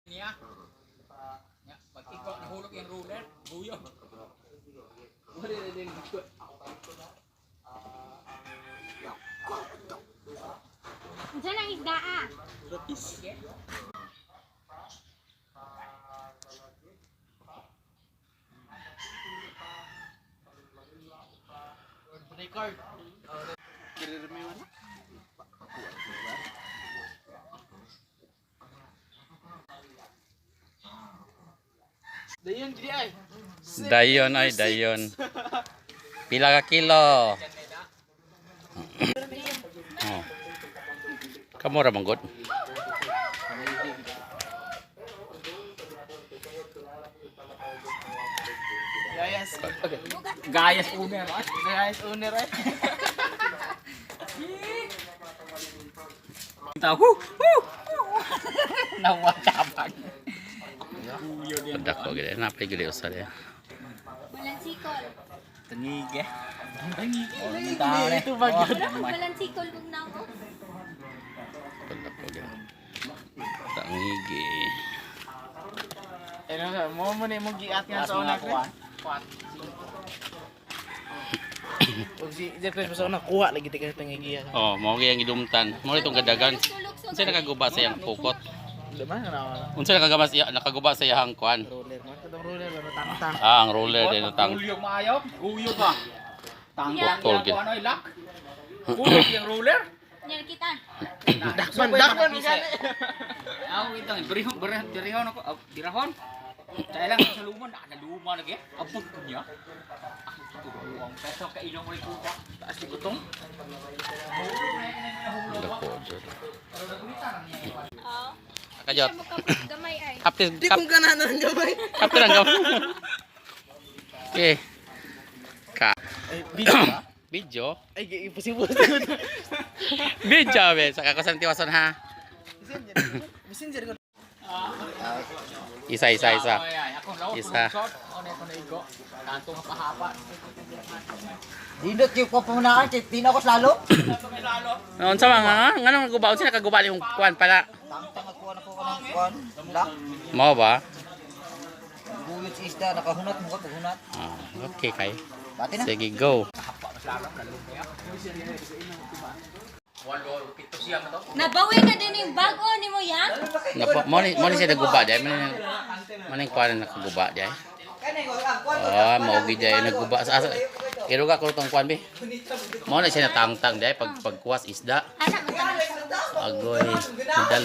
Niya. Ya, pag ikaw nahulog yung ruler, buyo. Wala na din dito. Diyan ang isda ah. Sige. Record. Kira-remi mana? Dayon gidi ay. Dayon ay dayon. Pila ka kilo? Oh. Kamu ra manggod. Gayas. Okay. Gayas owner. Gayas owner ay. Tahu. Nawa tabang. Padak ko gid. Napay gid usa dia. Walang sikol. Tengig eh. Tengig. Itu bagian. Walang sikol kung na ako. Padak ko gid. Tangigi. Ano mo ni mo giat nga sa una ko. Ug si Jeffrey sa una kuha lagi tika tengig. Oh, mao gyud ang gidumtan. Mao itong gadagan. Unsa nakaguba sa iyang pukot? Diba na Unsa nakaguba sa iyang kuan? roller. Matong roller ba tang-tang. Ah, ang roller din utang. Guyog maayo. Guyog ba? Tangtang Tol, gid. ano ilak? Guyog yung roller. Yan kita. Dakman gani. Aw itong birihon ako. Birahon. Saya lang sa lumon, nakaluma lagi. Abot ko niya. Ang peso ka ilong rin kuha. Taas ni kutong. Dako jud. Oo. Kajot. Gamay ay. Kapit Di kong kananan ng gamay. kapit lang gaw. Okay. Ka. Video ba? Video. Ay, imposible. Video be sa kakusan tiwason ha. Messenger ko. Isa. Isa. Isa. Ano ko na igo? Kanto nga pahaba. Dindot yung papunaan, tina ko slalo. Unsa mga nganong naguba unsa nakaguba yung kuan pala? Tangtang ako na ko ng kuan. Lak. Mao ba? Buyot sa isda, nakahunat mo ka paghunat. Ah, okay kay. Bati na. Sige go. Nabawi na din yung bago ni mo yan. Mo ni siya naguba dai. Mo ni kuan nakaguba dai. Ah, mao gid dai naguba sa asa. Iruga ko tong kuan be. Mo na siya natangtang dai pagkuwas isda. Anak mo tanong. Agoy, medal.